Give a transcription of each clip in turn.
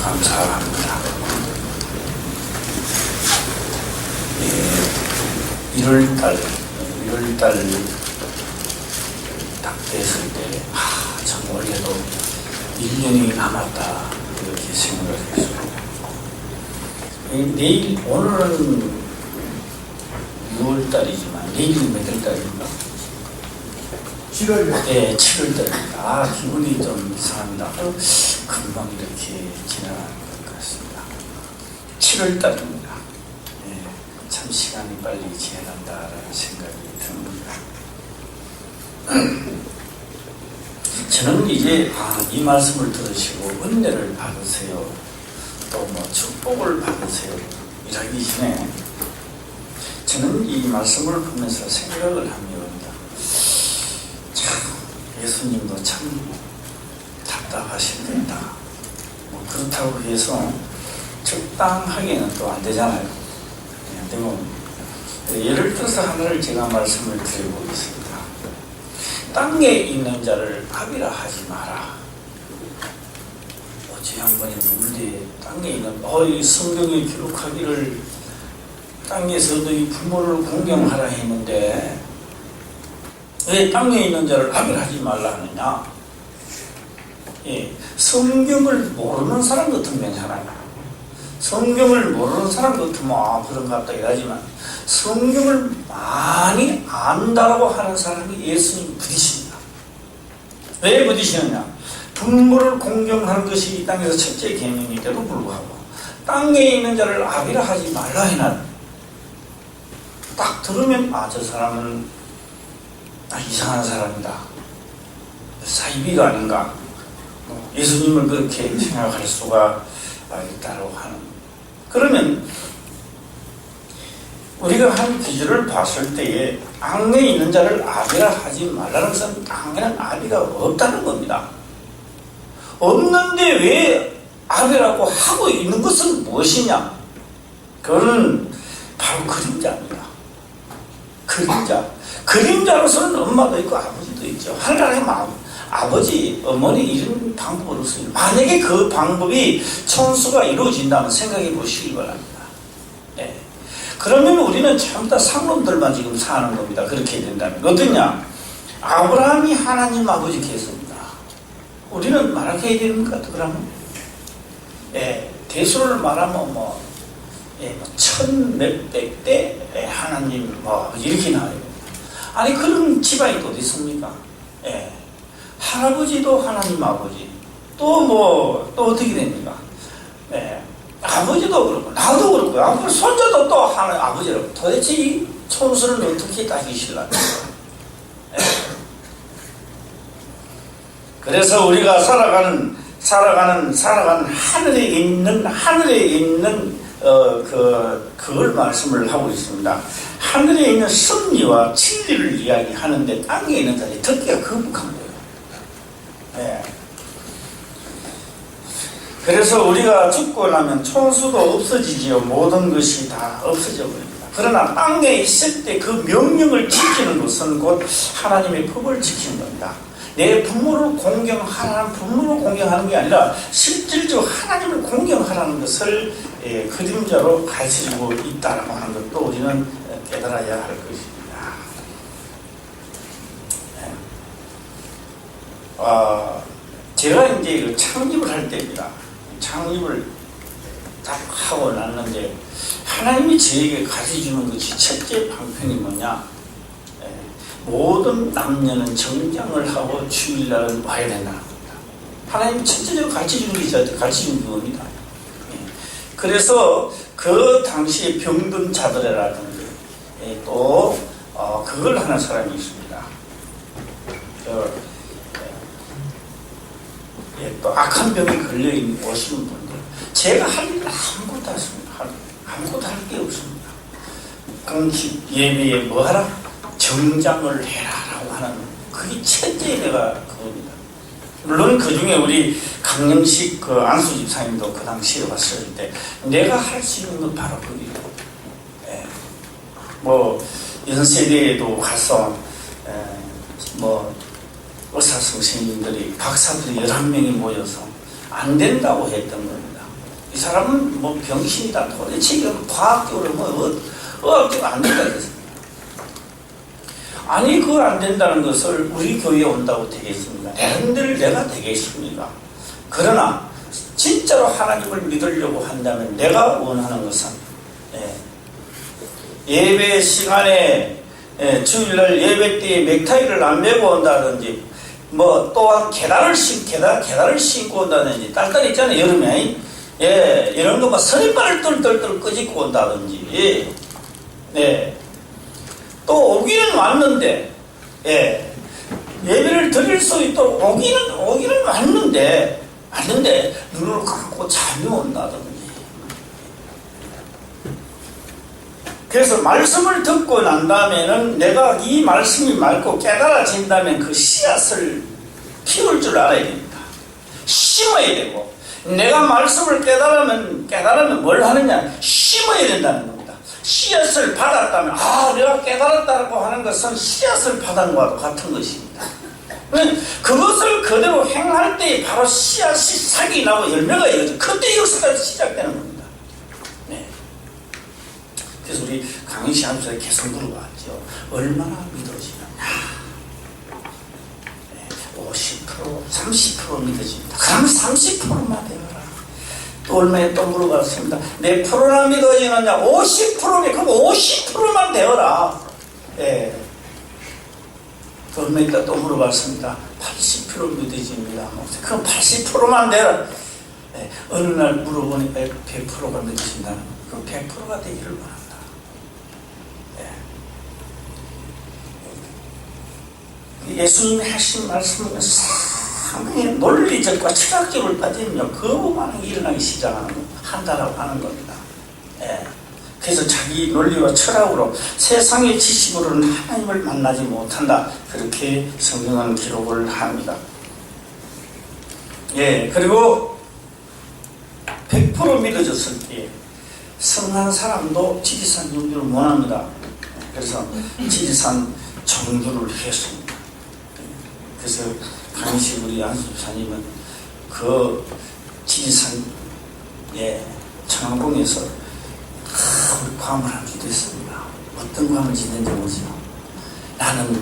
감사합니다. 1월달 딱 됐을 때, 참 올해도 1년이 남았다, 이렇게 생각을 했습니다. 오늘은 6월달이지만, 내일은 몇 월달입니까? 7월. 네, 7월달입니다. 기분이 좀 이상합니다. 금방 이렇게 지나가는 것 같습니다. 7월달입니다. 네, 참 시간이 빨리 지나간다라는 생각이 듭니다. 저는 이제 이 말씀을 들으시고 은혜를 받으세요, 또 축복을 받으세요 이러기 전에 저는 이 말씀을 보면서 생각을 합니다. 참, 예수님도 참 답답하실 텐다. 그렇다고 해서 적당하게는 또 안 되잖아요. 되면 예를 들어서 하나를 제가 말씀을 드리고 있습니다. 땅에 있는 자를 악이라 하지 마라. 어제 한 번에 누굴지 땅에 있는 이 성경에 기록하기를 땅에서도 이 부모를 공경하라 했는데 왜 땅에 있는 자를 악이라 하지 말라 하느냐? 성경을 모르는 사람 같으면 괜찮아요. 성경을 모르는 사람 같으면 그런 것 같다 이러지만 성경을 많이 안다라고 하는 사람이 예수님 부딪힙니다. 왜 부딪히느냐? 부모를 공경하는 것이 이 땅에서 첫째 계명인데도 불구하고 땅에 있는 자를 악이라 하지 말라 해놔. 딱 들으면 저 사람은 이상한 사람이다, 사이비가 아닌가, 예수님을 그렇게 생각할 수가 있다고 하는. 그러면 우리가 한 기준을 봤을 때에 악에 있는 자를 악이라 하지 말라는 것은 땅에는 악이가 없다는 겁니다. 없는데 왜 악이라고 하고 있는 것은 무엇이냐? 그거는 바로 그림자입니다. 그림자로서는 엄마도 있고 아버지도 있죠. 하나님의 마음, 아버지, 어머니 이런 방법으로 쓰요. 만약에 그 방법이 천수가 이루어진다면 생각해 보시기 바랍니다. 네. 그러면 우리는 전부 다 상놈들만 지금 사는 겁니다. 그렇게 된다면. 어떠냐? 아브라함이 하나님 아버지 계십니다. 우리는 말하게 해야 됩니까? 그러면? 대수를 말하면 천몇백 대 하나님 이렇게 나와요. 아니 그런 집안이 또 어디 있습니까? 할아버지도 하나님 아버지, 또 어떻게 됩니까? 아버지도 그렇고 나도 그렇고 앞으로 손자도 또 하나님 아버지라고. 도대체 이 천수를 어떻게 따지실랍니까? 그래서 우리가 살아가는 하늘에 있는 그걸 말씀을 하고 있습니다. 하늘에 있는 섭리와 진리를 이야기하는데 땅에 있는 자들이 듣기가 거북한 거예요. 그래서 우리가 죽고 나면 천수도 없어지지요. 모든 것이 다 없어져 버립니다. 그러나 땅에 있을 때 그 명령을 지키는 것은 곧 하나님의 법을 지키는 겁니다. 내 부모를 공경하는 게 아니라 실질적으로 하나님을 공경하라는 것을 그림자로 가르치고 있다고 하는 것도 우리는 깨달아야 할 것입니다. 제가 이제 창립을 할 때입니다. 창립을 딱 하고 났는데 하나님이 저에게 가르쳐주는 것이 첫째 방편이 뭐냐? 모든 남녀는 정장을 하고 주일날은 와야 된다는 겁니다. 하나님이 첫째적으로 가르쳐주는 게 저한테 가르쳐준 겁니다. 그래서 그 당시에 병든 자들이라든지 또 그걸 하는 사람이 있습니다. 또 악한 병에 걸려 오시는 분들, 제가 할 일은 아무것도 없습니다. 아무것도 할 게 없습니다. 그럼 예배에 뭐 하라? 정장을 해라라고 하는 그게 첫째 내가 그겁니다. 물론 그 중에 우리 강영식 안수 집사님도 그 당시에 왔을 때 내가 할 수 있는 건 바로 그거예요. 연세대에도 가서 의사 선생님들이 박사들이 11명이 모여서 안 된다고 했던 겁니다. 사람은 뭐 병신이다. 도대체 이건 과학적으로 의학적으로 안 된다. 아니, 그거 안 된다는 것을 우리 교회에 온다고 되겠습니까? 여러분들 내가 되겠습니까? 그러나 진짜로 하나님을 믿으려고 한다면 내가 원하는 것은 예배 시간에 주일날 예배 때에 넥타이를 안 메고 온다든지 뭐 또한 계단을 신고 온다든지 딸딸 있잖아요 여름에 이런 거 막 서리발을 똘똘똘 끄집고 온다든지 또 오기는 왔는데 예배를 드릴 수 있도록 오기는 왔는데 눈을 감고 잠이 온다든지. 그래서 말씀을 듣고 난 다음에는 내가 이 말씀이 맑고 깨달아진다면 그 씨앗을 키울 줄 알아야 됩니다. 심어야 되고, 내가 말씀을 깨달으면 뭘 하느냐? 심어야 된다는 겁니다. 씨앗을 받았다면 내가 깨달았다고 하는 것은 씨앗을 받은 것과 같은 것입니다. 그것을 그대로 행할 때 바로 씨앗이 싹이 나고 열매가 이어져. 그때 역사가 시작되는 겁니다. 그래서 우리 강의시 하면서 계속 물어봤죠. 얼마나 믿어지느냐. 50%, 30% 믿어집니다. 그럼 30%만 되어라. 또 얼마에 또 물어봤습니다. 내 프로나 믿어지느냐. 50%면 그럼 50%만 되어라. 또 얼마 있다 또 물어봤습니다. 80% 믿어집니다. 그럼 80%만 되어라. 어느 날 물어보니까 100%가 믿어진다는 거. 그 100%가 되기를 바랍니다. 예수님이 하신 말씀은 상당히 논리적과 철학적으로 따지면 거부 반응이 일어나기 시작한다라고 하는 겁니다. 그래서 자기 논리와 철학으로 세상의 지식으로는 하나님을 만나지 못한다. 그렇게 성경은 기록을 합니다. 그리고 100% 믿어졌을 때 성한 사람도 지지산 정주를 원합니다. 그래서 지지산 정주를 했습니다. 그래서 강의식 우리 안수사님은 그 지지산 청항봉에서 우리 괌을 한 주도 했습니다. 어떤 괌을 짓는지 모르죠. 나는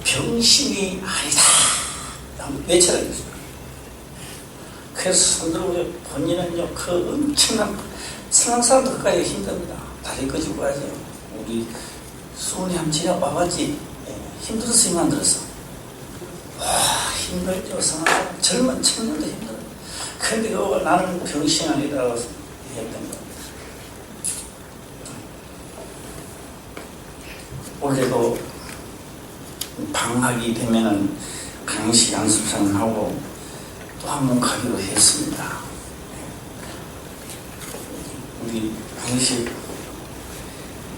병신이 아니다. 한번 외쳐야겠습니다. 그래서 손들고 본인은요 그 엄청난 성한 사람도 그까지 힘듭니다. 다리 끄집고 가죠. 우리 수원이 한번 지나봐봤지. 힘들었으면 안 들었어. 힘들죠. 성한 사람 젊은 청년도 힘들어요. 그런데 나는 병신 아니라고 했던 겁니다. 올해도 방학이 되면은 강의식 연습생하고 또 한 번 가기로 했습니다. 우리 강의식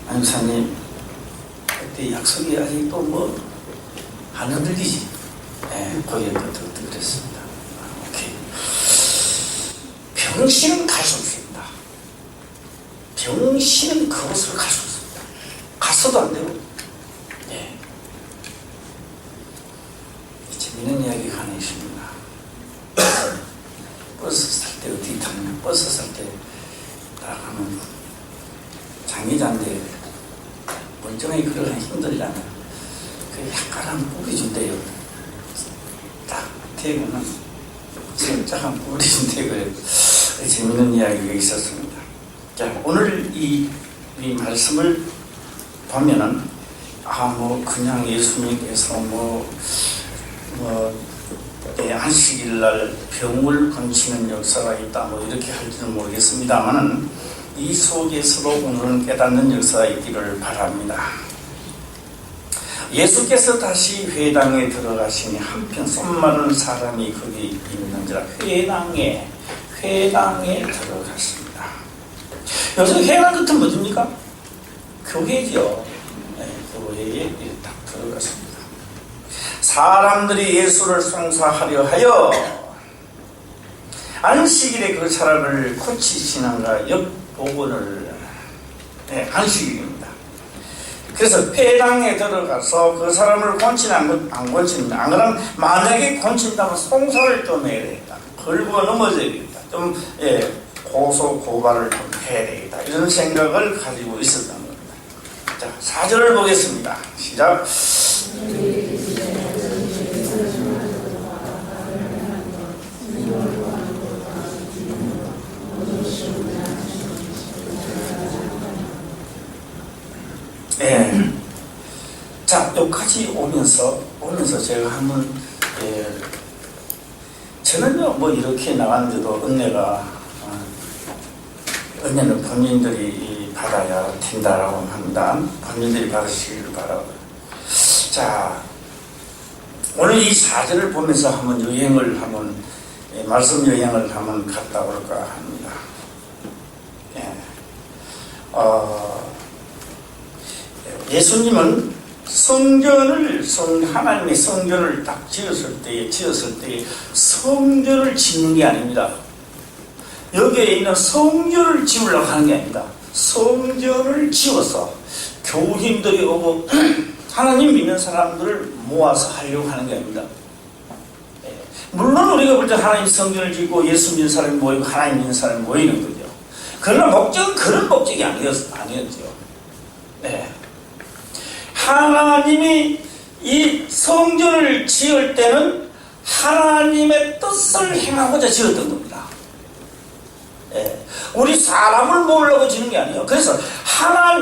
안사님 그때 약속이 아직도 안 흔들리지. 거기에부터 그랬습니다. 오케이. 병신은 갈 수 없습니다. 병신은 그곳을 갈 수 없습니다. 갔어도 안 되고. 재밌는 이야기가 하나 있습니다. 버스 살 때 어떻게 타느냐. 버스 살 때 딱 하면 장기자인데 멀쩡하게 걸어가기 힘들잖아요. 그 약간 뿌리 준대요. 딱 대고는 살짝 뿌리 준대요. 재밌는 이야기가 있었습니다. 자, 오늘 이 말씀을 보면은 그냥 예수님께서 안식일날 병을 고치는 역사가 있다 이렇게 할지는 모르겠습니다만은 이 속에서도 오늘은 깨닫는 역사가 있기를 바랍니다. 예수께서 다시 회당에 들어가시니 한편 손마른 사람이 거기 있는지라. 회당에 들어갔습니다. 요즘 회당 같은 뭐입니까? 교회죠. 교회에 딱 들어갔습니다. 사람들이 예수를 송사하려 하여 안식일에 그 사람을 고치시는가 엿보고를 안식일입니다. 그래서 회당에 들어가서 그 사람을 고치나 안 고친다. 안 그러면 만약에 고친다면 송사를 좀 해야 되겠다. 걸고 넘어져야겠다. 좀 고소 고발을 좀 해야 되겠다, 이런 생각을 가지고 있었던 겁니다. 자, 4절을 보겠습니다. 시작. 예. 자, 여기까지 오면서 제가 한번, 저는요, 뭐 이렇게 나갔는데도 은혜는 본인들이 받아야 된다라고 합니다. 본인들이 받으시기를 바라고요. 자, 오늘 이 4절을 보면서 말씀 여행을 한번 갔다 올까 합니다. 예. 예수님은 하나님의 성전을 딱 지었을 때 성전을 짓는 게 아닙니다. 여기에 있는 성전을 지으려고 하는 게 아닙니다. 성전을 지어서 교인들이 오고 하나님 믿는 사람들을 모아서 하려고 하는 게 아닙니다. 물론 우리가 볼 때 하나님 성전을 짓고 예수 믿는 사람이 모이고 하나님 믿는 사람이 모이는 거죠. 그러나 목적은 그런 목적이 아니었죠. 네. 하나님이 이 성전을 지을 때는 하나님의 뜻을 행하고자 지었던 겁니다. 예. 우리 사람을 모으려고 지는 게 아니에요. 그래서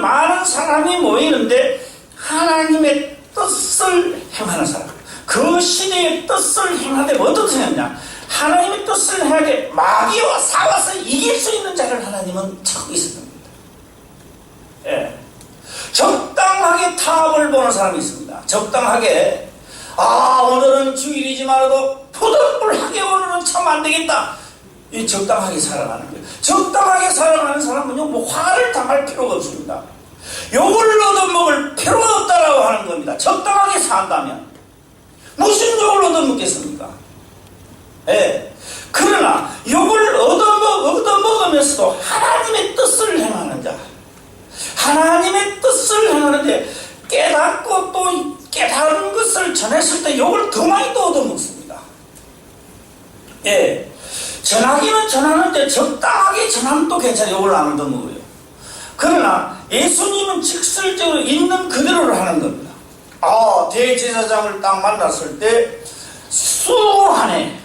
많은 사람이 모이는데 하나님의 뜻을 행하는 사람, 그 시대의 뜻을 행하되 어떤 뜻을 했냐, 하나님의 뜻을 행하되 마귀와 싸워서 이길 수 있는 자를 하나님은 찾고 있었던 겁니다. 예. 적당하게 타협을 보는 사람이 있습니다. 적당하게, 오늘은 주일이지만도 부득불하게 오늘은 참 안 되겠다, 이 적당하게 살아가는 거예요. 적당하게 살아가는 사람은요, 뭐 화를 당할 필요가 없습니다. 욕을 얻어먹을 필요가 없다라고 하는 겁니다. 적당하게 산다면 무슨 욕을 얻어먹겠습니까? 예. 그러나 욕을 얻어먹으면서도 하나님의 뜻을 행하는 자, 하나님의 뜻을 행하는데 깨닫고 또 깨달은 것을 전했을 때 욕을 더 많이 또 얻어먹습니다. 예. 전하기는 전하는데 적당하게 전하면 또 괜찮아요. 욕을 안 얻어먹어요. 그러나 예수님은 직설적으로 있는 그대로를 하는 겁니다. 대제사장을 딱 만났을 때 수고하네.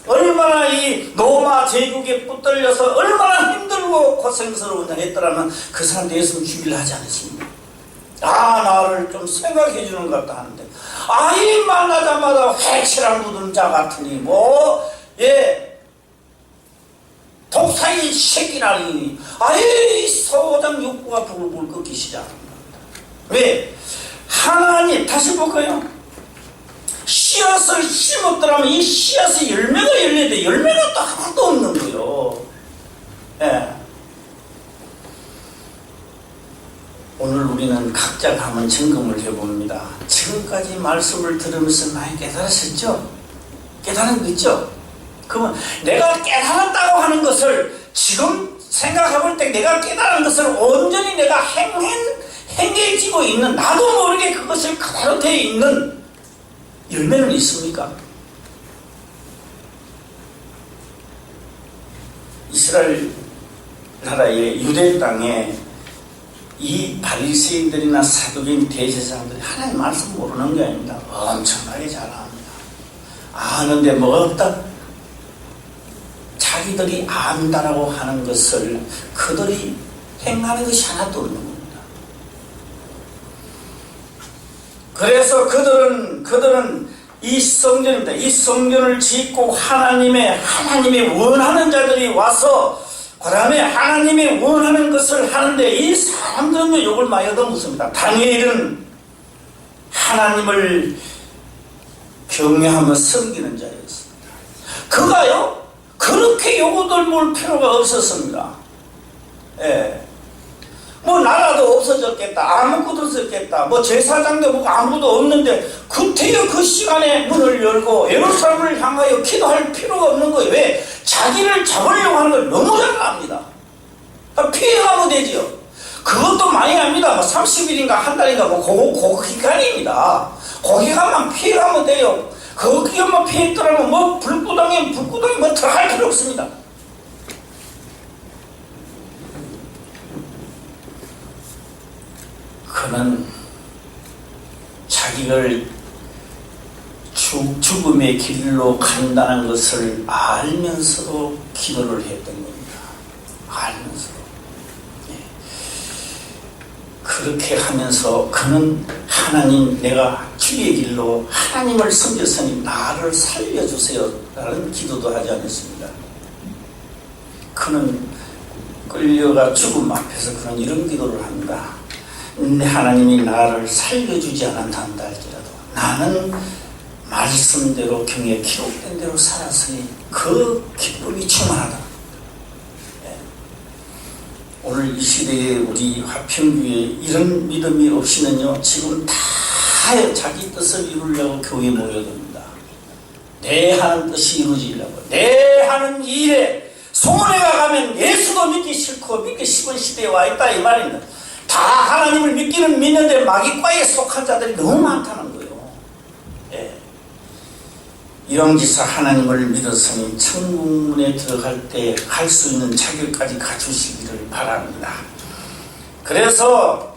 얼마나 이 로마 제국에 붙들려서 얼마나 힘들고 고생스러운 했더라면 그 사람도 예수님 죽이려 하지 않았습니다. 나를 좀 생각해 주는 것 같다 하는데, 이 만나자마자 회칠한 묻은 자 같으니 독사의 새끼라니, 소장 욕구가 불불 끓기 시작합니다. 왜? 하나님, 다시 볼까요? 씨앗을 심었더라면 이 씨앗에 열매가 열리는데 열매가 또 하나도 없는 거예요. 예. 오늘 우리는 각자 한번 점검을 해봅니다. 지금까지 말씀을 들으면서 많이 깨달으셨죠? 깨달은 거 있죠? 그러면 내가 깨달았다고 하는 것을 지금 생각해볼 때 내가 깨달은 것을 온전히 내가 행해지고 있는, 나도 모르게 그것을 그대로 되어 있는 열매는 있습니까? 이스라엘 나라의 유대 땅에 이 바리새인들이나 사두개인 대제사장들이 하나님 말씀 모르는 게 아닙니다. 엄청나게 잘 압니다. 아는데 뭐가 없다? 자기들이 안다라고 하는 것을 그들이 행하는 것이 하나도 없는 겁니다. 그래서 그들은 이 성전입니다. 이 성전을 짓고 하나님의 원하는 자들이 와서 그 다음에 하나님이 원하는 것을 하는데 이 사람들은 욕을 많이 얻어먹습니다. 다니엘은 하나님을 경외하며 섬기는 자였습니다. 그가요 그렇게 욕을 얻어먹을 필요가 없었습니다. 예. 뭐 나라도 없어졌겠다, 아무것도 없었겠다, 뭐 제사장도 뭐고 아무도 없는데 그때여 그 시간에 문을 열고 예루살렘을 향하여 기도할 필요가 없는 거예요. 왜? 자기를 잡으려고 하는 걸 너무 잘 압니다. 피해가면 되지요. 그것도 많이 합니다. 뭐 30일인가 한 달인가 뭐 그 기간입니다. 그 기간만 피해가면 돼요. 그 기간만 피했더라면 뭐 불구덩이 뭐 더 할 필요 없습니다. 그는 자기를 죽음의 길로 간다는 것을 알면서도 기도를 했던 겁니다. 알면서도. 그렇게 하면서 그는 하나님, 내가 주의 길로 하나님을 섬겼으니 나를 살려주세요 라는 기도도 하지 않았습니다. 그는 끌려가 죽음 앞에서 그는 이런 기도를 합니다. 하나님이 나를 살려주지 않았다 할지라도 나는 말씀대로 경에 기록된 대로 살았으니 그 기쁨이 충만하다. 오늘 이 시대에 우리 화평교회에 이런 믿음이 없이는요, 지금 다 자기 뜻을 이루려고 교회에 모여듭니다. 내 하는 뜻이 이루어지려고, 내 하는 일에 소원해가 가면 예수도 믿기 싫고 믿기 싫은 시대에 와 있다 이 말입니다. 다 하나님을 믿기는 믿는데 마귀과에 속한 자들이 너무 많다는 거예요. 이왕지사 하나님을 믿었으니 천국문에 들어갈 때 갈 수 있는 자격까지 갖추시기를 바랍니다. 그래서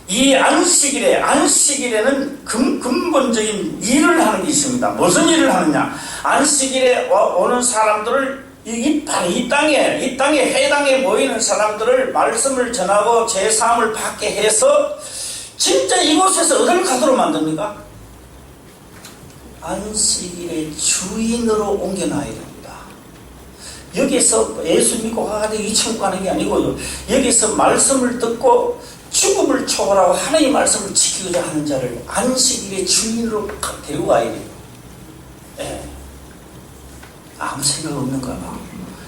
이 안식일에는 근본적인 일을 하는 게 있습니다. 무슨 일을 하느냐? 안식일에 오는 사람들을 이 땅에 회당에 모이는 사람들을 말씀을 전하고 제사함을 받게 해서 진짜 이곳에서 어딜 가도록 만듭니까? 안식일의 주인으로 옮겨놔야 됩니다. 여기서 예수 믿고 가가지고 이천국 가는 게 아니고요. 여기서 말씀을 듣고 죽음을 초월하고 하나님의 말씀을 지키고자 하는 자를 안식일의 주인으로 데리고 가야 돼요. 아무 생각 없는가 봐.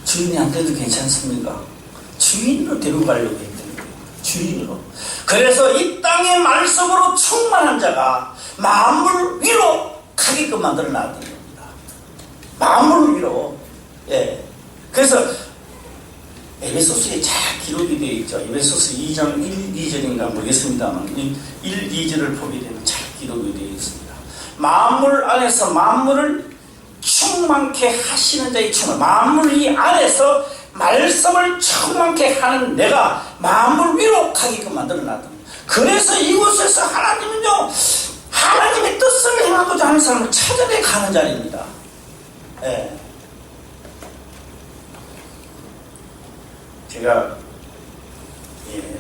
주인이 안 돼도 괜찮습니까? 주인으로 데리고 가려고 했던 거예요. 주인으로. 그래서 이 땅의 말씀으로 충만한 자가 만물 위로 가게끔 만들어 놨던 겁니다. 만물 위로. 그래서 에베소서에 잘 기록이 되어 있죠. 에베소서 2장 1, 2절인가 모르겠습니다만 1, 2절을 보게 되면 잘 기록이 되어 있습니다. 만물 안에서 만물을 충만케 하시는 자의 충만. 만물 이 안에서 말씀을 충만케 하는 내가 만물 위로 가게끔 만들어 놨던. 그래서 이곳에서 하나님은요, 하나님의 뜻을 행하고자 하는 사람을 찾아내 가는 자리입니다. 제가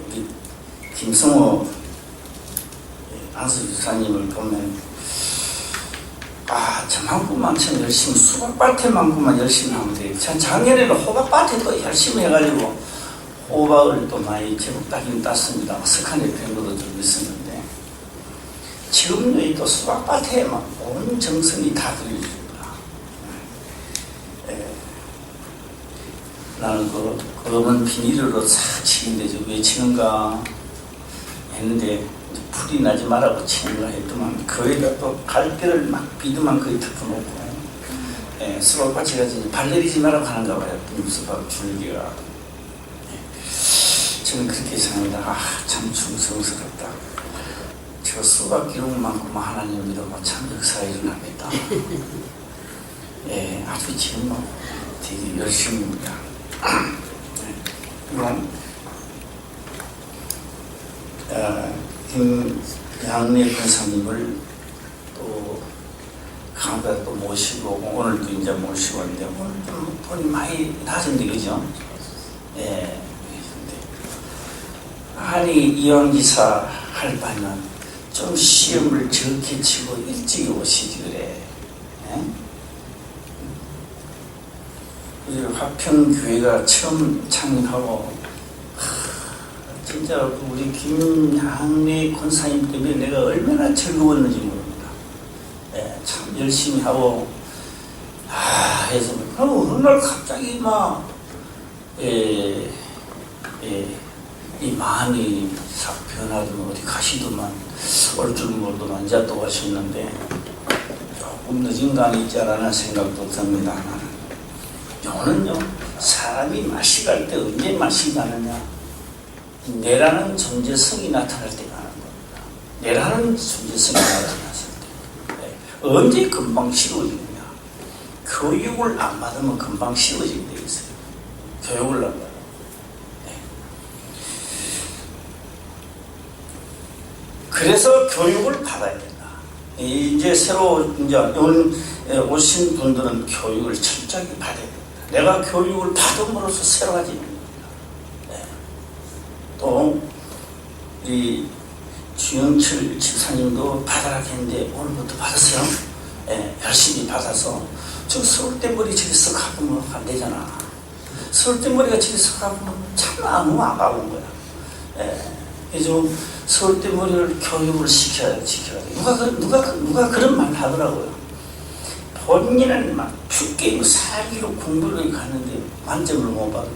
우리 김성호 안수 주사님을 보면 저만큼만 참 열심히 수박밭에만큼만 열심히 하면 돼요. 전 작년에는 호박밭에 또 열심히 해가지고 호박을 또 많이 제법 따긴 땄습니다. 석한에 된 것도 좀 있었는데 지금도 또 수박밭에 막 온 정성이 다 들어있습니다. 나는 그 검은 비닐으로 싹 치는데 왜 치는가 했는데 풀이 나지 말라고 치는가 했더만 거기다 또 갈대를 막 비듬만 거기 덮어놓고 수박밭이 가지고 발 내리지 말라고 하는가 봐요. 수박 줄기가. 저는 그렇게 생각합니다. 참 충성스럽다. 저 수박 기록만큼 하나님 믿으면 참 역사가 일어나겠다. 아주 지금 되게 열심입니다. 김양래 권사님을 또 강가에 또 모시고 오늘도 이제 모시고 왔는데 오늘 좀 돈이 많이 낮은데 그죠? 아니 이왕기사 할 바는 좀 시험을 적게 치고 일찍 오시지 그래. 우리 화평교회가 처음 창립하고 진짜 우리 김양래 권사님 때문에 내가 얼마나 즐거웠는지 모릅니다. 참 열심히 하고 해서 어느 날 갑자기 막 이 마음이 싹 변하더만 어디 가시더만 올 줄 모르더만 이제 또 가셨는데 조금 늦은 감이 있지 않나 생각도 듭니다. 요는요 사람이 맛이 갈 때 언제 맛이 가느냐, 내라는 존재성이 나타날 때 가는 겁니다. 내라는 존재성이 나타났을 때 언제 금방 쉬워지느냐, 교육을 안 받으면 금방 쉬워지게 되어 있어요. 교육을 안 받으면. 그래서 교육을 받아야 된다. 이제 새로 이제 오신 분들은 교육을 철저하게 받아야 된다. 내가 교육을 받음으로써 새로워지는 겁니다. 네. 또 우리 주영철 집사님도 받아라 했는데 오늘부터 받았어요. 네, 열심히 받아서 저 서울대 머리 저기 쓱 하면 안 되잖아. 서울대 머리가 저기 쓱 하면 참 너무 아까운 거야. 그래서 서울대 머리를 교육을 시켜야 돼. 누가 그런 말 하더라고요. 본인은 막 죽게 살기로 공부를 가는데 만점을 못 받아요.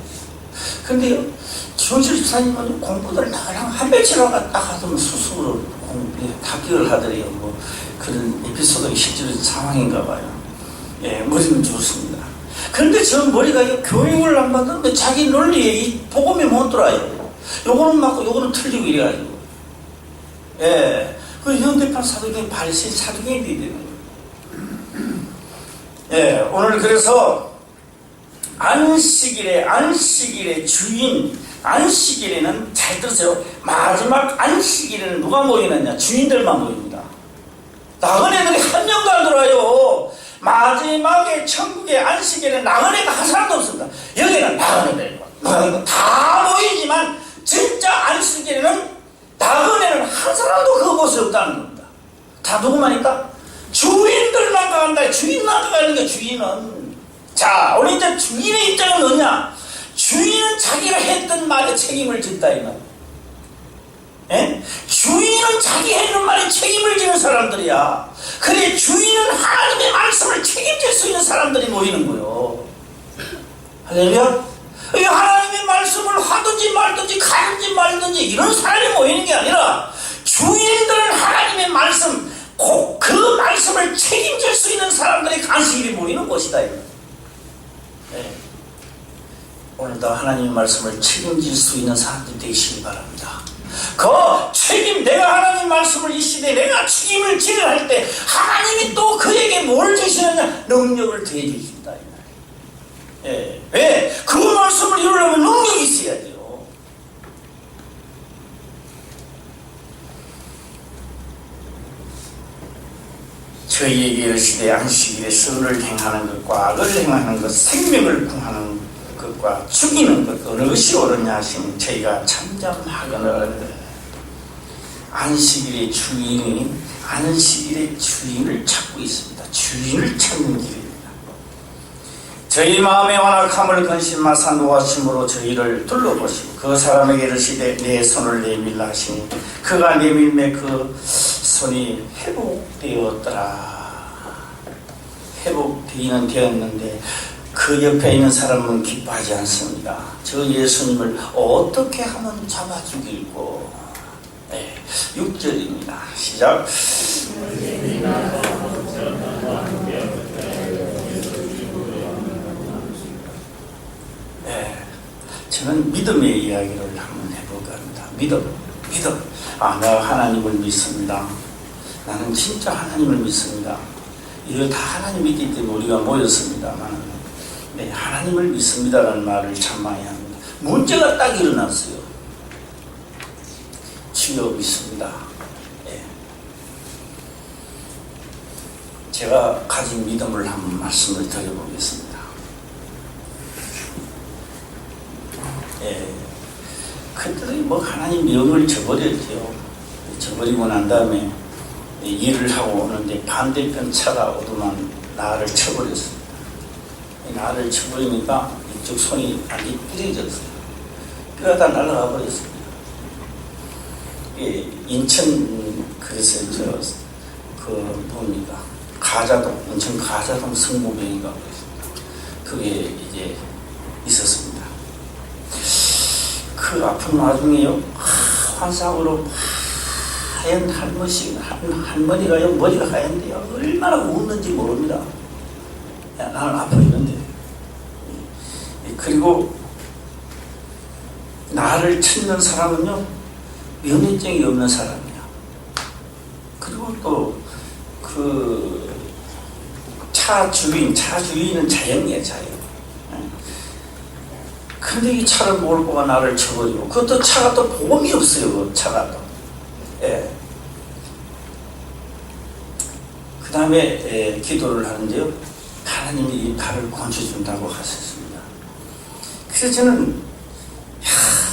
근데 주영철 집사님은 공부를 그냥 한 며칠 딱 하더니 스스로 합격을 하더래요. 뭐 그런 에피소드가 실제로 상황인가 봐요. 예, 머리는 좋습니다. 그런데 저 머리가 교육을 안 받는데 자기 논리에 이 복음이 못 들어요. 요거는 맞고 요거는 틀리고 이래가지고. 예, 그 현대판 사도경 발시 사도경이 되는 거예요. 예, 오늘 그래서 안식일의 주인, 안식일에는 잘 들으세요. 마지막 안식일에는 누가 모이느냐? 주인들만 모입니다. 나그네들이 한 명도 안 들어와요. 마지막에 천국의 안식일에는 나그네가 한 사람도 없습니다. 여기는 나그네들 다 모이지만 진짜 안식일에는 나그네는 한 사람도 그곳에 없다는 겁니다. 다 누구만일까? 주인들만 가간다. 주인만 가가는 게 주인은. 자, 오늘 이제 주인의 입장은 뭐냐? 주인은 자기가 했던 말에 책임을 진다 이 말. 예? 주인은 자기 했는 말에 책임을 지는 사람들이야. 그래, 주인은 하나님의 말씀을 책임질 수 있는 사람들이 모이는 거요. 할렐루야? 하나님의 말씀을 하든지 말든지 가든지 말든지 이런 사람이 모이는 게 아니라 주인들은 하나님의 말씀, 꼭 그 말씀을 책임질 수 있는 사람들이 간식일이 모이는 곳이다. 네. 오늘도 하나님의 말씀을 책임질 수 있는 사람들이 되시기 바랍니다. 그 책임, 내가 하나님 말씀을 이 시대에 내가 책임을 지려 할 때 하나님이 또 그에게 뭘 주시느냐? 능력을 더해 주신다. 예. 왜? 그 말씀을 이루려면 능력이 있어야 돼요. 저희에게 시대 안식일에 선을 행하는 것과 악을 행하는 것, 생명을 구하는 것과 죽이는 것, 어느 것이 옳으냐 하시면 저희가 참잠하거늘 안식일의 주인이 안식일의 주인을 찾고 있습니다. 주인을 찾는 길입니다. 저희 마음의 완악함을 근심하사 노하심으로 저희를 둘러보시고 그 사람에게 이르시되 내 손을 내밀라 하시니 그가 내밀매 그 손이 회복되었더라. 회복되기는 되었는데 그 옆에 있는 사람은 기뻐하지 않습니다. 저 예수님을 어떻게 하면 잡아주길고. 네, 6절입니다. 시작. 네, 저는 믿음의 이야기를 한번 해볼까 합니다. 믿음. 내가 하나님을 믿습니다. 나는 진짜 하나님을 믿습니다. 이걸 다 하나님 믿기 때문에 우리가 모였습니다만, 네, 하나님을 믿습니다라는 말을 참 많이 합니다. 문제가 딱 일어났어요. 주여 믿습니다. 네. 제가 가진 믿음을 한번 말씀을 드려보겠습니다. 예. 그때도 뭐 하나님 명을 저버렸죠. 저버리고 난 다음에 일을 하고 오는데 반대편 차가 오더만 나를 쳐버렸습니다. 나를 쳐버리니까 이쪽 손이 완전히 삐져졌어요. 뼈가 다 날아가 버렸습니다. 인천, 그래서 뭡니까? 인천 가자동 성모병인가 그랬습니다. 그게 이제 있었습니다. 그 아픈 와중에요, 환상으로 하얀 할머니가요, 머리가 하얀데요, 얼마나 웃는지 모릅니다. 나는 아파 있는데. 그리고 나를 찾는 사람은요, 면허증이 없는 사람이야. 그리고 또 그 차 주인은 자연이에요, 자연. 근데 이 차를 몰고가 나를 쳐버리고, 그것도 차가 또 보험이 없어요, 그 차가 또. 예. 다음에 기도를 하는데요. 하나님이 이 팔을 고쳐준다고 하셨습니다. 그래서 저는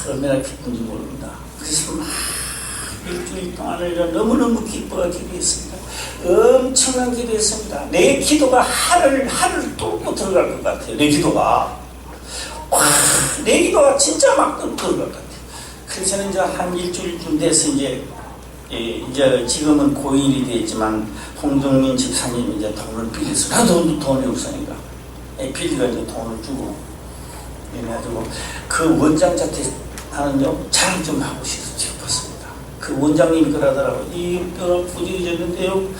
얼마나 기쁜지 모릅니다. 그래서 막 일주일 동안을 너무너무 기뻐가 기도했습니다. 엄청난 기도했습니다. 내 기도가 하늘 뚫고 들어갈 것 같아요. 내 기도가 진짜 막 뚫고 들어갈 것 같아요. 그래서 저는 이제 한 일주일쯤 돼서 이제 지금은 고인이 되었지만 홍정민 집사님이 이제 돈을 빌려서 나도 돈이 없으니까 빌리가 이제 돈을 주고 그래가지고 그 원장한테 나는요 자랑 좀 하고 싶었습니다. 그 원장님이 그러더라고. 이 뼈가 부지졌는데요.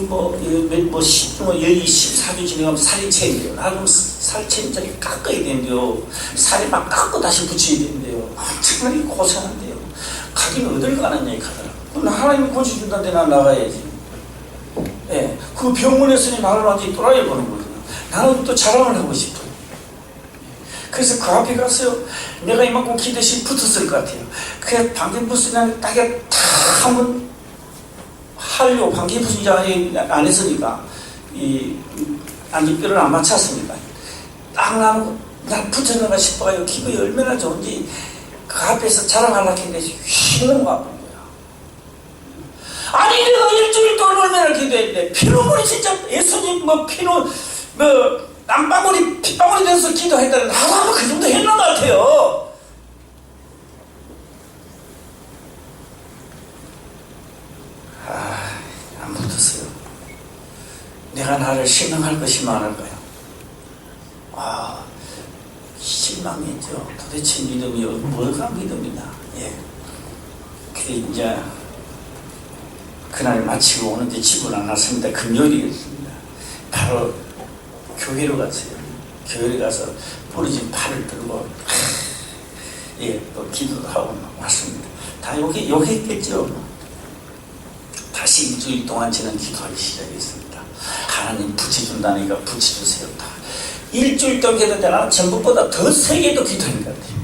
뭐 14주 지나가면 살이 채인데요. 나도 살 채인자리 깎아야 된대요. 살이 막 깎고 다시 붙여야 된대요. 정말 고생한대요. 가긴 어딜 가느냐 하더라고. 그럼 하나님이 고쳐준다는데 난 나가야지. 예, 그 병원에서는 나를 완전히 또라이 보는 거거든요. 나는 또 자랑을 하고 싶어요. 그래서 그 앞에 가서요, 내가 이만큼 기대시 붙었을 것 같아요. 그래서 방귀부스랑 딱에 탁 한번 하려고 방귀부스 이제 안 했으니까, 안기뼈를 안 맞췄으니까, 딱 나는 붙었는가 싶어요. 기분이 얼마나 좋은지, 그 앞에서 자랑하려고 했는데 휙 넘어가 버린 거야. 아니, 내가 일주일 동안 얼마나 기도했는데, 피눈물이 진짜, 예수님 땀방울이 핏방울이 돼서 기도했다는 나도 그 정도 했는 것 같아요. 안 붙었어요. 내가 나를 실망할 것이 많을까요? 실망이죠. 도대체 믿음이 뭐가 믿음이냐. 예. 그래 이제 그날 마치고 오는데 집을 안 왔습니다. 금요일이었습니다. 바로 교회로 갔어요. 교회로 가서 부러진 팔을 들고 또 기도도 하고 왔습니다. 다 욕했겠죠. 다시 일주일 동안 저는 기도하기 시작했습니다. 하나님 붙여준다니까 붙여주세요. 다 일주일 동안 기도했는데 나는 전부보다 더 세게도 기도한 것 같아요.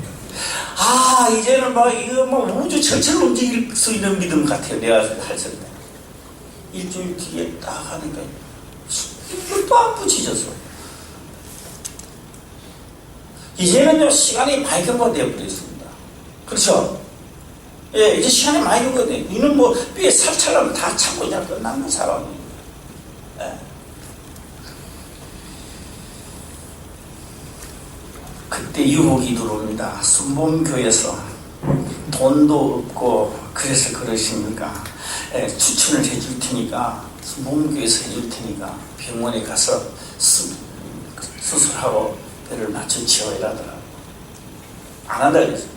이제는 우주 전체를 움직일 수 있는 믿음 같아요. 내가 할 때. 일주일 뒤에 딱 하니까 또 안 붙여졌어. 이제는요, 시간이 많이 경과되어버렸습니다. 그렇죠? 예, 이제 시간이 많이 경과돼. 이는 뼈에 살처럼 다 참고 그냥 끝나는 사람이에요. 예. 그때 유혹이 들어옵니다. 순복음교회에서 돈도 없고, 그래서 그러십니까? 예, 추천을 해줄 테니까, 순복음교회에서 해줄 테니까, 병원에 가서 수술하고, 뼈를 맞춰 치워야 하더라고요. 안 한다 그랬어요.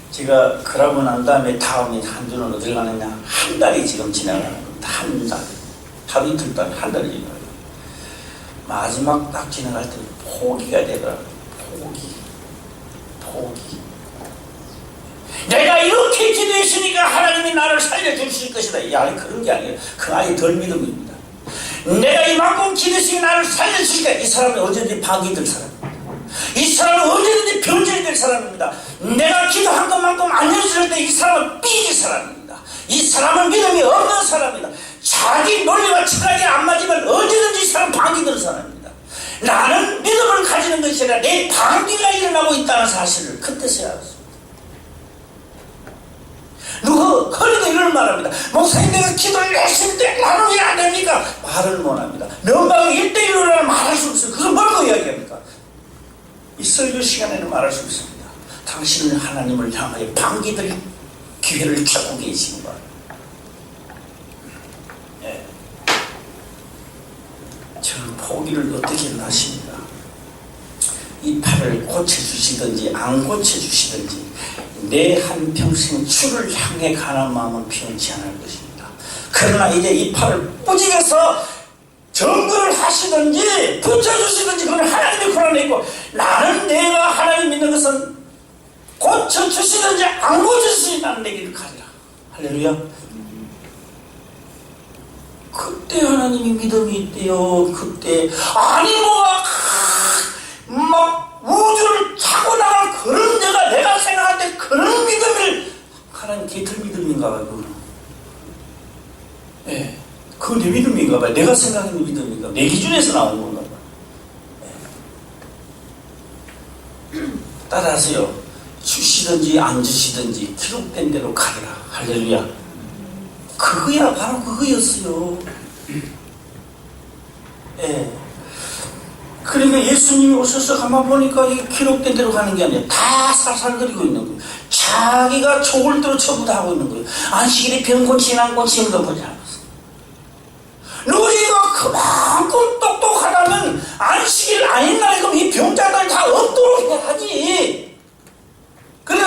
제가 그러고 난 다음에 다음에 한 주는 어딜 가느냐. 한 달이 지금 지나가는 겁니다. 한 달. 하루 이틀 동안 한 달이 지나가요. 마지막 딱 지나갈 때 포기가 되더라고요. 포기. 내가 이렇게 기도했으니까 하나님이 나를 살려주실 것이다. 그런 게 아니에요. 그 아이 덜 믿음입니다. 내가 이만큼 기도했으니 나를 살려주니까 이 사람은 언제든지 방이 될 사람입니다. 이 사람은 언제든지 변절이 될 사람입니다. 내가 기도한 것만큼 안 해줄 때 이 사람은 삐질 사람입니다. 이 사람은 믿음이 없는 사람입니다. 자기 논리와 철학이 안 맞으면 언제든지 이 사람은 방이 될 사람입니다. 나는 믿음을 가지는 것이 아니라 내 방귀가 일어나고 있다는 사실을 그때서야 알았습니다. 허리도 이런 말합니다. 목사님 내가 기도를 했을 나는 왜 안 됩니까? 말을 못합니다. 명방을 1대1로 말할 수 없어요. 그래서 뭐라고 이야기합니까? 이 설교 시간에는 말할 수 있습니다. 당신은 하나님을 향하여 방기될 기회를 찾고 계신 거예요. 예. 저는 포기를 어떻게 하십니까? 이 팔을 고쳐주시든지 안 고쳐주시든지 내 한평생 주를 향해 가는 마음은 변치 않을 것입니다. 그러나 이제 이 팔을 뿌직해서 정글을 하시든지 붙여주시든지 그건 하나님의 권한에 있고, 나는 내가 하나님 믿는 것은 고쳐주시든지 안 고쳐주시든지 나는 내 길을 가리라. 할렐루야. 그때 하나님이 믿음이 있대요. 그때 막 우주를 타고 나갈 그런 내가 생각할 때 그런 믿음을 하나님 깃털 믿음인가 봐요. 그건 내 믿음인가 봐. 내가 생각하는 믿음인가 봐. 내 기준에서 나오는 건가 봐. 따라서요, 주시든지 안 주시든지 기록된 대로 가리라. 할렐루야. 그거야, 바로 그거였어요. 예. 그러니까 예수님이 오셔서 가만 보니까 이 기록된 대로 가는 게 아니라 다 살살거리고 있는 거예요. 자기가 촉을 들어 전부 다 하고 있는 거예요. 안식일에 병 고치는 안 고치는 거 보지 않았어. 너희가 그만큼 똑똑하다면 안식일 아닌 날에 그럼 이 병자들 다 없도록 해야지. 그래.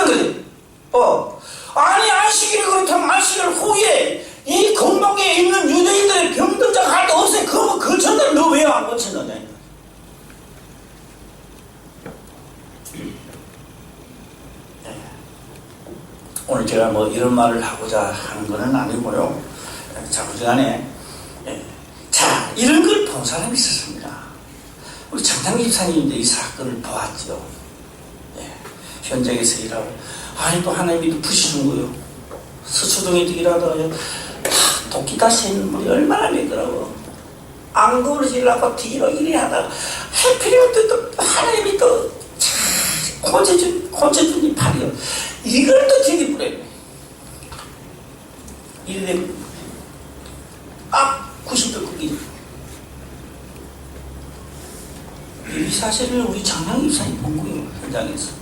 아니 안식일이 그렇다면 안식일 후에 이 건방에 있는 유대인들의 병들자가 할 데 없어요. 그러면 그 전날 너 왜 안 고쳤느냐. 오늘 제가 뭐 이런 말을 하고자 하는 것은 아니고요. 자, 그간에 자, 이런 걸 본 사람이 있었습니다. 우리 장장 집사님도 이 사건을 보았죠. 현장에서 일하고, 아니 또 하나님이 또 부시준 거예요. 서초동에도 일하다가요, 도끼 다시 있는 물이 얼마나 매끄러워. 안 그러지려고 뒤로 일이 하다가 해피리면 또 하나님이 또 고쳐준 이 팔이요. 이걸 또 들이뿌려요. 이래 되면 90도 끄기. 이 사실을 우리 장랑 입사님 본 거예요. 현장에서.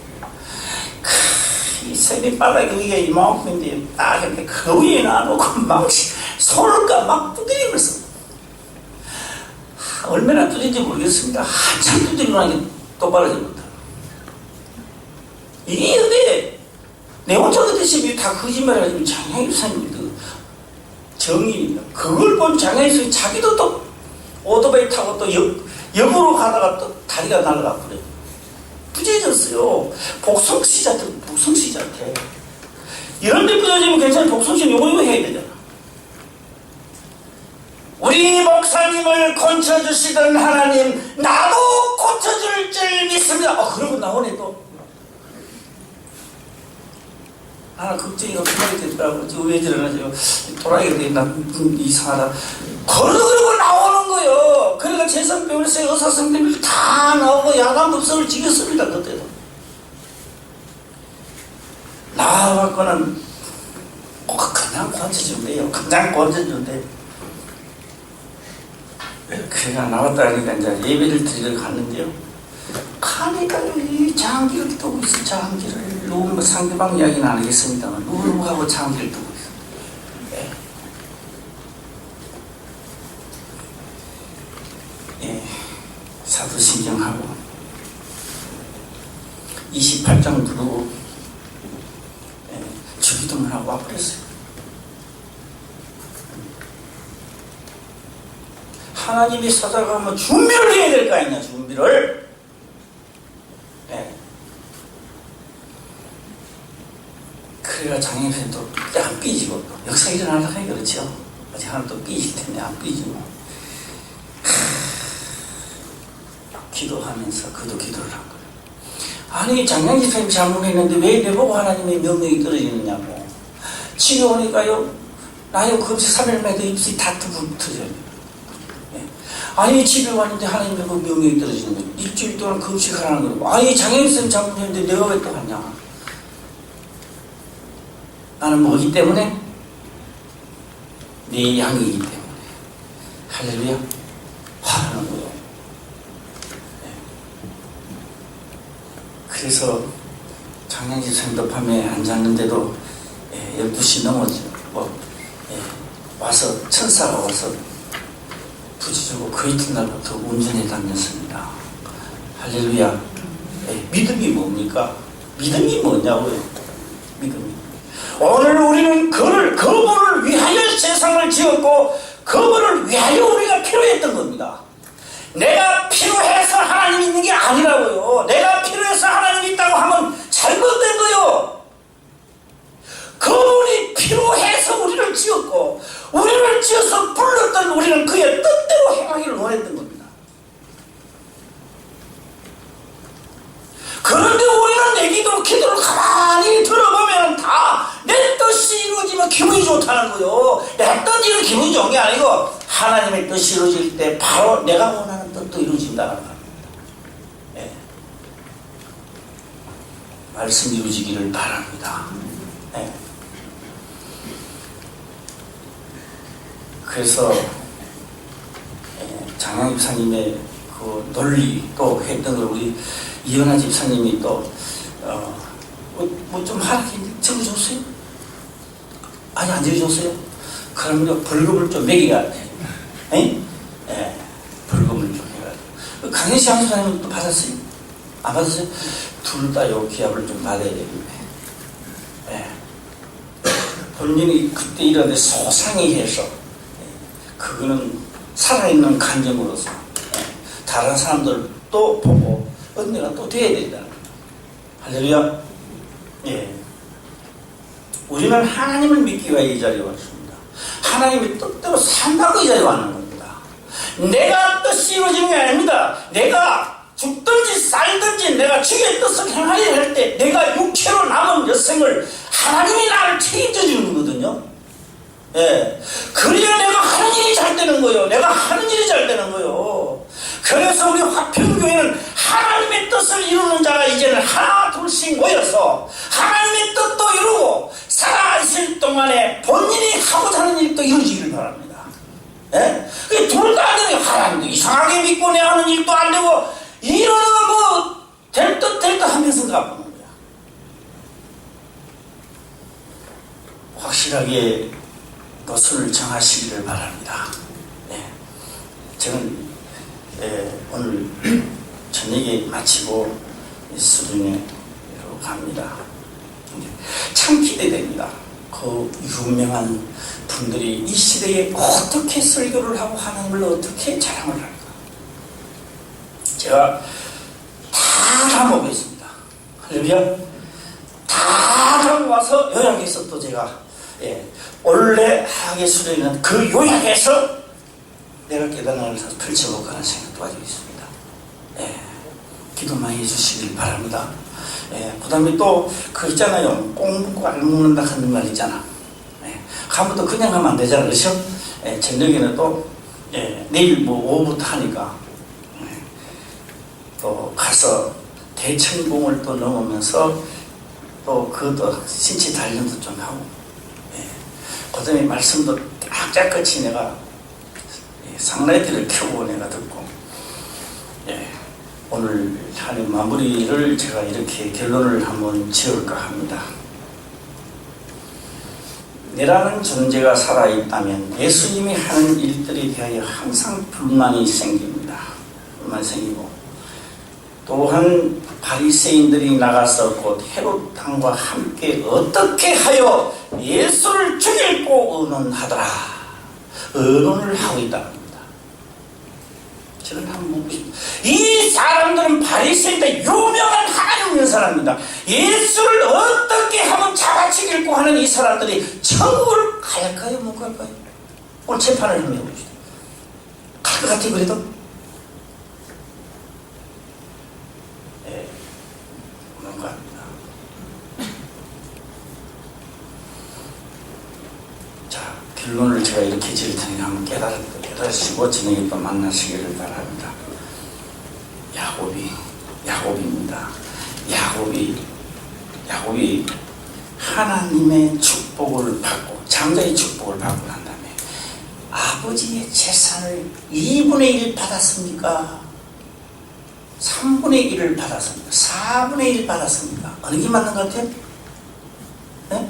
이 셈이 빨라게 여기가 이만큼인데 딱 이렇게 그 위에 놔놓고 막 손을까 막 두드리면서 얼마나 두드린지 모르겠습니다. 한참 두드리고 나니까 똑바로 잡는다. 이게 근데 내 혼자 그듯이 다 거짓말 해가지고 장양 입사님도 정의입니다. 그걸 본 장양 입사님 자기도 또 오토바이 타고 또 역으로 가다가 또 다리가 날아가 버려요. 부재졌어요. 복성시자한테 이런 데 부서지면 괜찮아요. 복성시는 요거 해야 되잖아. 우리 목사님을 고쳐주시던 하나님 나도 고쳐줄 줄 믿습니다. 그러고 나오네 또. 하나 걱정이 없게 됐더라고. 왜 저러나 돌아가게 됐나 이상하다. 그러고 나오는 거요. 그러니까 재선병원에서 의사 선생님들 다 나오고 야간 급석을 지켰습니다. 그때도 나와갖고는 그냥 고쳐준대요. 그냥 고쳐준대. 그래가 나왔다 하니까 이제 예배를 드리러 갔는데요. 가니까 이 장기를 두고 있어. 장기를 누구 상대방 이야기는 안 하겠습니다만 누구하고 장기를 두고 있어. 사도신경하고 28장 누르고 주기도문 하고 와버렸어요. 하나님이 찾아가면 준비를 해야 될 거 아니냐. 준비를. 그래가 장애인도 안 삐지고 역사 일어나려고 하니 그렇죠. 어제 하나 또 삐질 텐데 안 삐지고 기도하면서 그도 기도를 한 거예요. 아니 장양 집사님 잘못했는데 왜 내보고 하나님의 명령이 떨어지느냐고. 집에 오니까요 나요 금식 3일마다 입술이 다 터져요. 아니 집에 왔는데 하나님의 그 명령이 떨어지는 거예요. 일주일 동안 금식하라는 거예요. 아니 장양 집사님 잘못했는데 내가 왜 또 왔냐. 나는 뭐기 때문에? 네 양이기 때문에. 할렐루야. 화나는 거예요. 그래서 장량지 성도밤에 앉았는데도 12시 넘어지 와서 천사가 와서 부딪히고 그 이튿날부터 운전해 다녔습니다. 할렐루야. 믿음이 뭡니까? 믿음이 뭐냐고요? 믿음이. 오늘 우리는 그분을 위하여 세상을 지었고 그분을 위하여 우리가 필요했던 겁니다. 내가 필요해서 하나님이 있는 게 아니라고요. 내가 필요해서 하나님이 있다고 하면 잘못된 거요. 그분이 필요해서 우리를 지었고 우리를 지어서 불렀던 우리는 그의 뜻대로 행하기를 원했던 겁니다. 그런데 우리는 내 기도를 가만히 들어보면 다 내 뜻이 이루어지면 기분이 좋다는 거요. 내 뜻이 기분이 좋은 게 아니고 하나님의 뜻이 이루어질 때 바로 내가 원하는 뜻도 이루어진다는 겁니다. 예. 말씀 이루어지기를 바랍니다. 예. 그래서 장양 집사님의 그 논리 또 했던 걸 우리 이현아 집사님이 또 뭐 좀 하라게 적어줬어요? 아니 안 적어줬어요? 그러면 벌금을 좀 매겨야 돼. 예, 벌금을 좀 해가지고. 강현시 한수사님은 또 받았어요? 안 받았어요? 둘 다 요 기합을 좀 받아야 되겠네. 예. 본인이 그때 이런데 소상히 해서 그거는 살아있는 감정으로서 다른 사람들도 보고 은혜가 또 돼야 된다는 거예요. 할렐루야. 예. 우리는 하나님을 믿기 위해 이 자리에 왔습니다. 하나님의 뜻대로 산다고 이 자리에 왔는 겁니다. 내가 뜻이 이루어지는 게 아닙니다. 내가 죽든지 살든지 내가 주의 뜻을 행하려 할 때 내가 육체로 남은 여생을 하나님이 나를 책임져 주는 거거든요. 예. 그래야 내가 하는 일이 잘 되는 거예요. 내가 하는 일이 잘 되는 거예요. 그래서 우리 화평교회는 하나님의 뜻을 이루는 자가 이제는 하나 둘씩 모여서 하나님의 뜻도 이루고 살아있을 동안에 본인이 하고자 하는 일도 이루어지기를 바랍니다. 예? 둘 다 안 되는 게 하나님도 이상하게 믿고 내 하는 일도 안 되고 이러는 거 될 듯 하면서 가보는 거야. 확실하게 노선을 정하시기를 바랍니다. 네. 저는 오늘 저녁에 마치고 수련회로 갑니다. 참 기대됩니다. 그 유명한 분들이 이 시대에 어떻게 설교를 하고 하나님을 어떻게 자랑을 할까. 제가 다 담아보고 있습니다. 할렐루야. 다 담아와서 요약해서 또 제가 원래 하게 수련회는 그 요약해서 내가 깨달음을 펼쳐볼까 하는 생각도 가지고 있습니다. 기도 많이 해주시길 바랍니다. 그 다음에 또 그 있잖아요. 꼭 묵고 알 묵는다 하는 말 있잖아. 가면 또 그냥 가면 안 되잖아. 그렇죠? 저녁에는 또 내일 뭐 오후부터 하니까 또 가서 대천봉을 또 넘으면서 또 그것도 신체 단련도 좀 하고 그 다음에 말씀도 짝짝같이 내가 상라이트를 켜고 내가 듣고 오늘 하는 마무리를 제가 이렇게 결론을 한번 지을까 합니다. 내라는 존재가 살아있다면 예수님이 하는 일들에 대하여 항상 불만이 생깁니다. 불만이 생기고 또한 바리새인들이 나가서 곧 헤롯 왕과 함께 어떻게 하여 예수를 죽이고 의논하더라. 의논을 하고 있다는 겁니다. 저는 한번 묻고 싶습니다. 이 사람들은 바리새인들 유명한 하나님 없는 사람입니다. 예수를 어떻게 하면 잡아치기고 하는 이 사람들이 천국을 갈까요? 못 갈까요? 오늘 재판을 한번 해봅시다. 갈 것 같아요 그래도? 못 갑니다. 자, 결론을 제가 이렇게 지을 테니 한번 깨달으시고 저녁에 또 만나시기를 바랍니다. 야곱입니다. 야곱이 하나님의 축복을 받고 장자의 축복을 받고 난 다음에 아버지의 재산을 2분의 1 받았습니까? 3분의 1을 받았습니까? 4분의 1 받았습니까? 어느 게 맞는 것 같아요? 네?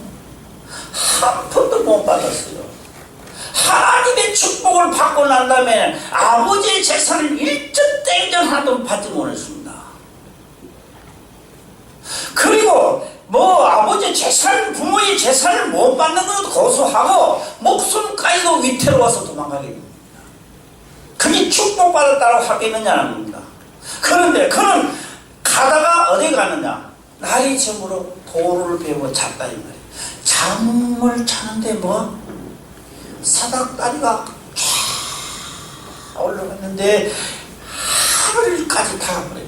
한 푼도 못 받았어요. 하나님의 축복을 받고 난 다음에 아버지의 재산을 일전땡전 하나도 받지 못했습니다. 그리고 아버지의 재산, 부모의 재산을 못 받는 것도 고소하고 목숨까지도 위태로워서 도망가게 됩니다. 그게 축복받았다고 하겠느냐는 겁니다. 그런데 그는 가다가 어디 가느냐? 날이 저물어 도로를 베고 잤다 이 말이에요. 잠을 자는데 사닥다리가 쫙 올라갔는데 하늘까지 닿아버려요.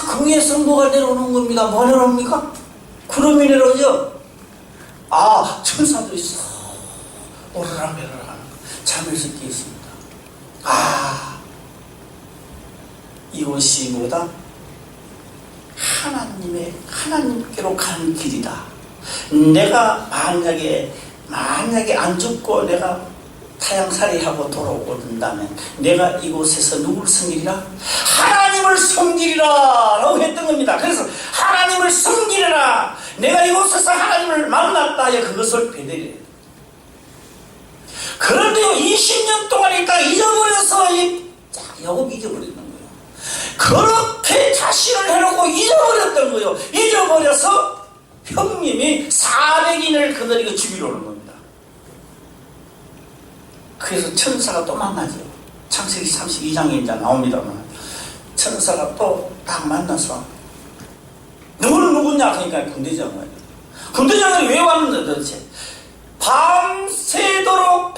그 위에서 뭐가 내려오는 겁니다. 뭐 내려옵니까? 구름이 내려오죠? 천사들이 쏙 오르락내리락 하는 거. 잠에서 깨었습니다. 이것이 뭐다? 하나님께로 가는 길이다. 내가 만약에 안 죽고 내가 타양살이하고 돌아오고 된다면 내가 이곳에서 누구를 섬기리라? 하나님을 섬기리라 라고 했던 겁니다. 그래서 하나님을 섬기리라, 내가 이곳에서 하나님을 만났다 하여 그것을 베델이래요. 그런데요, 20년 동안 있다가 잊어버려서 야곱이 잊어버렸는 거예요. 그렇게 자신을 해놓고 잊어버렸던 거예요. 잊어버려서 형님이 400인을 거느리고 죽이러 오는 겁니다. 그래서 천사가 또 만나죠. 창세기 32장에 이제 나옵니다만, 천사가 또 딱 만나서 너는 누구냐 하니까 군대장관이에요. 군대장관이 왜 왔는데 도대체? 밤새도록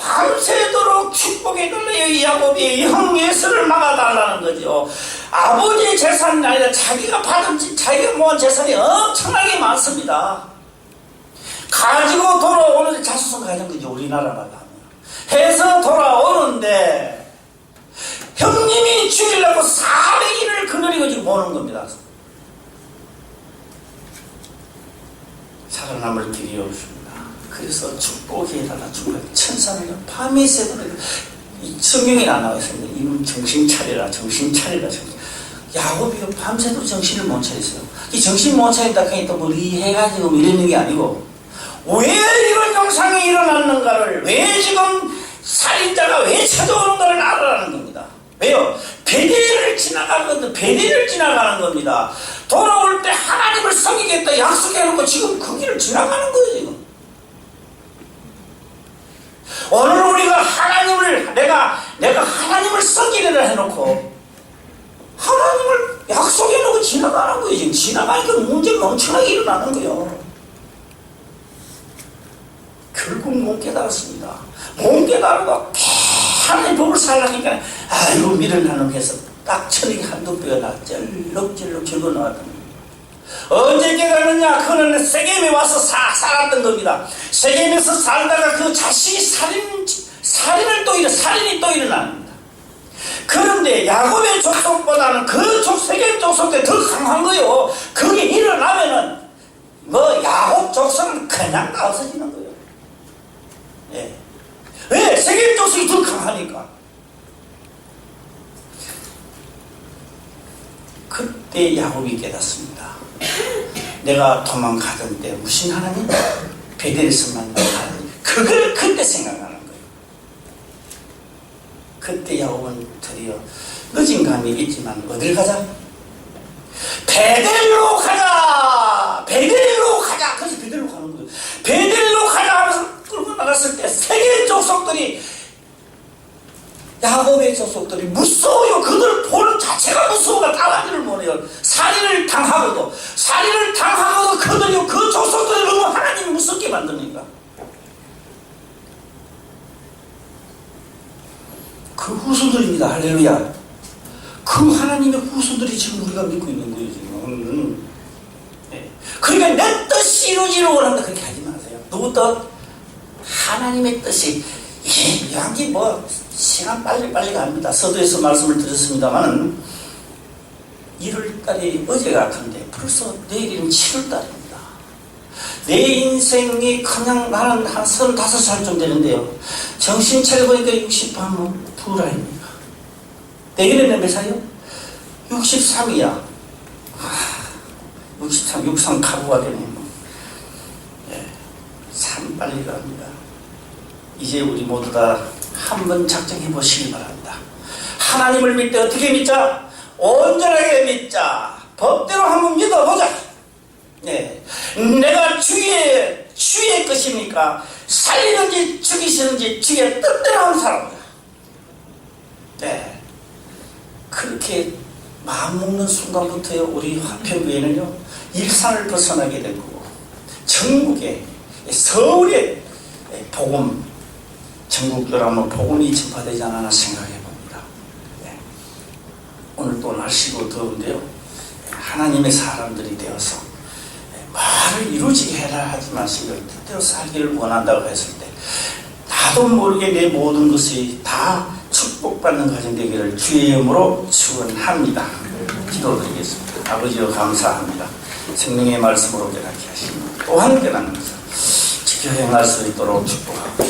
축복해달래요. 이 야곱이 형 예수를 막아달라는 거죠. 아버지의 재산이 아니라 자기가 자기가 모은 재산이 엄청나게 많습니다. 가지고 돌아오는 자수성 가진 거죠. 우리나라마다 해서 돌아오는데 형님이 죽이려고 400일을 그늘이고 지금 오는 겁니다. 살아남을 길이 없습니다. 그래서 축복해달라. 천사는 밤이 새도록, 성경에 안 나와 있습니다. 이놈 정신 차리라. 야곱이 밤새도록 정신을 못 차렸어요. 이 정신 못 차린다 하니 또 머리 해가지고 이러는 게 아니고, 왜 이런 영상이 일어났는가를, 왜 지금 살인자가 왜 찾아오는가를 알아라는 겁니다. 왜요? 베델을 지나가는 겁니다. 돌아올 때 하나님을 섬기겠다 약속해놓고 지금 그 길을 지나가는 거예요. 지금 오늘 우리가 내가 하나님을 섬기려고 해놓고 하나님을 약속해놓고 지나가는 거예요. 지금 지나가니까 문제가 엄청나게 일어나는 거예요. 결국 못 깨달았습니다. 못 깨달아도 하나님 법을 살라니까 아이고 미련하는 해서 딱 천이 한두 뼈가 쩔럭쩔럭 죽어 나왔던 언제 깨달았느냐? 그는 세겜에 와서 살았던 겁니다. 세겜에서 살다가 그 자식이 살인이 또 일어납니다. 그런데 야곱의 족속보다는 그 세겜 족속이 더 강한 거예요. 그게 일어나면은 야곱 족속은 그냥 다 없어지는 거예요. 예. 왜? 세겜 족속이 더 강하니까. 그때 야곱이 깨닫습니다. 내가 도망가던 때 무슨 하나님? 베델에서 만난 하나님. 그걸 그때 생각나는 거예요. 그때 야곱은 드디어 늦은 감이 있지만 어딜 가자? 베델로 가자! 그래서 베델로 가는 거예요. 베델로 가자 하면서 끌고 나갔을 때 세계 족속들이, 야곱의 족속들이 무서워요. 그들 보는 자체가 무서워가 따라하지를 못해요. 살인을 당하고도 그들이 그 족속들이 너무 하나님이 무섭게 만드니까. 그 후손들입니다. 할렐루야. 그 하나님의 후손들이 지금 우리가 믿고 있는 거예요. 지금. 네. 그러니까 내 뜻이 이루어지를 원한다. 그렇게 하지 마세요. 누구 뜻? 하나님의 뜻이. 여기 시간 빨리 갑니다. 서두에서 말씀을 드렸습니다만 1월달이 어제 같은데 벌써 내일은 7월달입니다. 내 인생이 그냥 나는 한 35살쯤 되는데요. 정신 차려보니까 68분 아닙니까? 내일은 몇 살이요? 63이야. 63 가구가 되네요. 참 빨리 갑니다. 이제 우리 모두 다 한번 작정해 보시기 바랍니다. 하나님을 믿을 때 어떻게 믿자? 온전하게 믿자. 법대로 한번 믿어보자. 네. 내가 주의 것입니까? 살리는지 죽이시는지 주의 뜻대로 하는 사람이다. 네. 그렇게 마음 먹는 순간부터요, 우리 화평교회는요, 일산을 벗어나게 될 거고, 전국에, 서울에 복음, 전국적으로 복음이 전파되지 않았나 생각해 봅니다. 네. 오늘 또 날씨도 더운데요, 하나님의 사람들이 되어서 말을 이루어지게 해라 하지 마시고 뜻대로 살기를 원한다고 했을 때 나도 모르게 내 모든 것이 다 축복받는 가정 되기를 주의 이름으로 축원합니다. 기도드리겠습니다. 아버지여 감사합니다. 생명의 말씀으로 깨닫게 하시고 또 한 깨닫는 것을 지켜 행할 수 있도록 축복하고